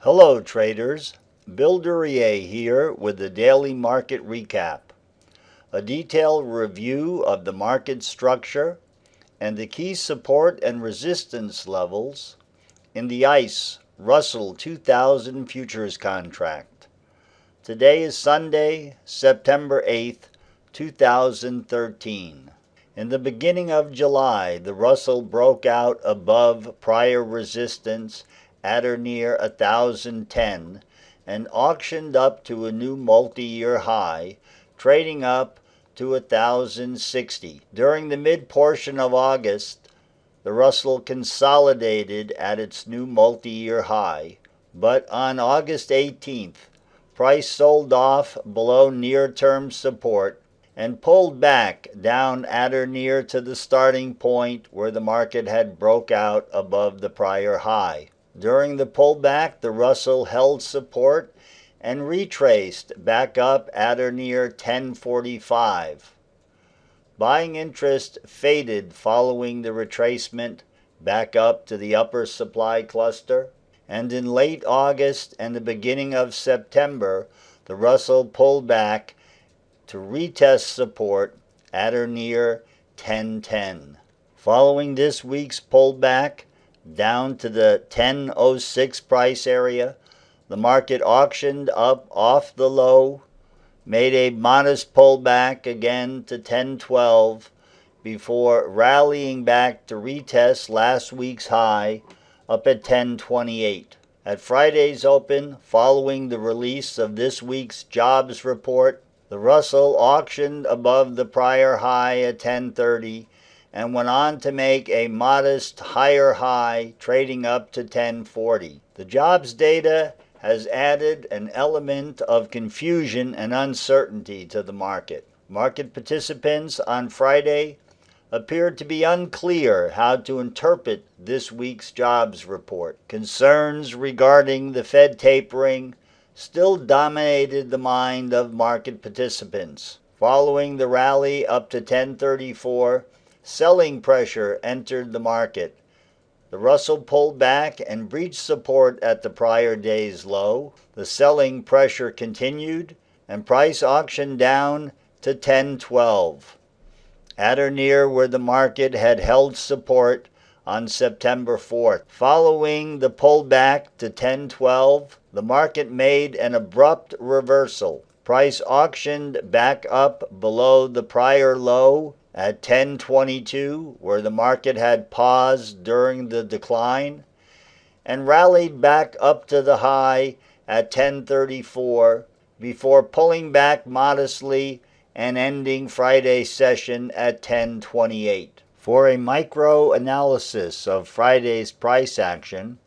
Hello traders, Bill Duryea here with the daily market recap. A detailed review of the market structure and the key support and resistance levels in the ICE Russell 2000 futures contract. Today is Sunday, September 8th, 2013. In the beginning of July, the Russell broke out above prior resistance at or near 1,010 and auctioned up to a new multi-year high, trading up to 1,060. During the mid-portion of August, the Russell consolidated at its new multi-year high, but on August 18th, price sold off below near-term support and pulled back down at or near to the starting point where the market had broke out above the prior high. During the pullback, the Russell held support and retraced back up at or near 1045. Buying interest faded following the retracement back up to the upper supply cluster, and in late August and the beginning of September, the Russell pulled back to retest support at or near 1010. Following this week's pullback down to the 1006 price area, the market auctioned up off the low, made a modest pullback again to 1012 before rallying back to retest last week's high up at 1028. At Friday's open, following the release of this week's jobs report, the Russell auctioned above the prior high at 1030 and went on to make a modest higher high, trading up to 1040. The jobs data has added an element of confusion and uncertainty to the market. Market participants on Friday appeared to be unclear how to interpret this week's jobs report. Concerns regarding the Fed tapering still dominated the mind of market participants. Following the rally up to 1034, selling pressure entered the market. The Russell pulled back and breached support at the prior day's low. The selling pressure continued and price auctioned down to 1012, at or near where the market had held support on September 4th. Following the pullback to 1012, the market made an abrupt reversal. Price auctioned back up below the prior low at 1022, where the market had paused during the decline, and rallied back up to the high at 1034 before pulling back modestly and ending Friday's session at 1028. For a micro analysis of Friday's price action,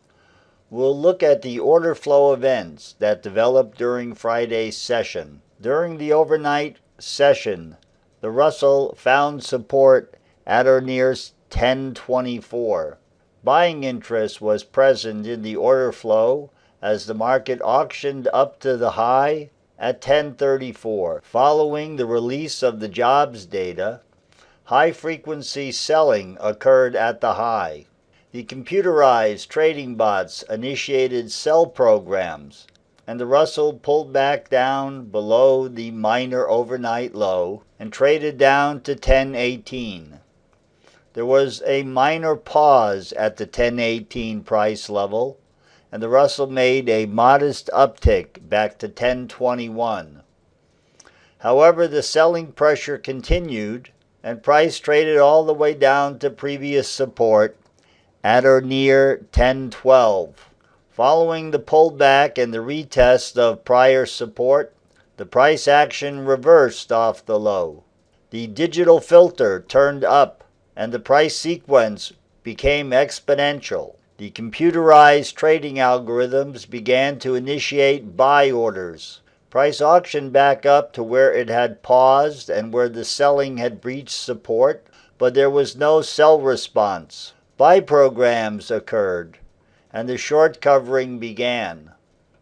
we'll look at the order flow events that developed during Friday's session. During the overnight session, the Russell found support at or near 1024. Buying interest was present in the order flow as the market auctioned up to the high at 1034. Following the release of the jobs data, high-frequency selling occurred at the high. The computerized trading bots initiated sell programs, and the Russell pulled back down below the minor overnight low and traded down to 1018. There was a minor pause at the 1018 price level, and the Russell made a modest uptick back to 1021. However, the selling pressure continued, and price traded all the way down to previous support at or near 1012. Following the pullback and the retest of prior support, the price action reversed off the low. The digital filter turned up, and the price sequence became exponential. The computerized trading algorithms began to initiate buy orders. Price auctioned back up to where it had paused and where the selling had breached support, but there was no sell response. Buy programs occurred, and the short covering began.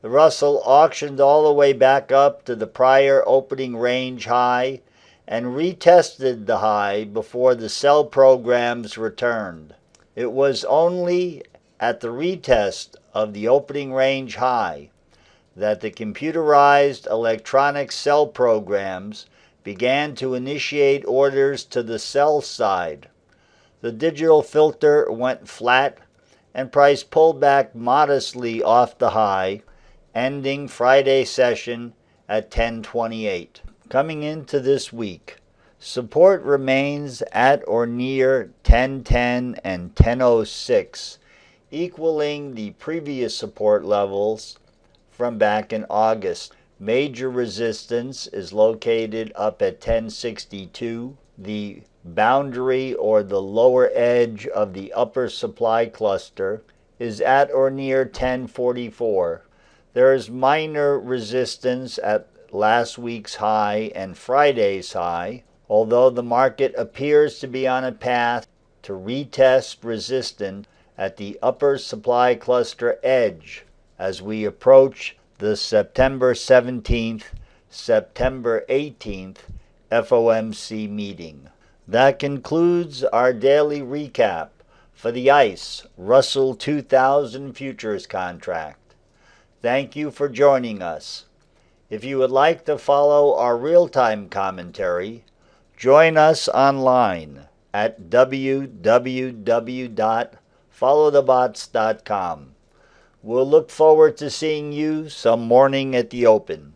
The Russell auctioned all the way back up to the prior opening range high and retested the high before the sell programs returned. It was only at the retest of the opening range high that the computerized electronic sell programs began to initiate orders to the sell side. The digital filter went flat and price pulled back modestly off the high, ending Friday session at 1028. Coming into this week, support remains at or near 1010 and 1006, equaling the previous support levels from back in August. Major resistance is located up at 1062. The boundary or the lower edge of the upper supply cluster is at or near 1044. There is minor resistance at last week's high and Friday's high, although the market appears to be on a path to retest resistance at the upper supply cluster edge as we approach the September 17th, September 18th FOMC meeting. That concludes our daily recap for the ICE Russell 2000 futures contract. Thank you for joining us. If you would like to follow our real-time commentary, join us online at www.followthebots.com. We'll look forward to seeing you some morning at the open.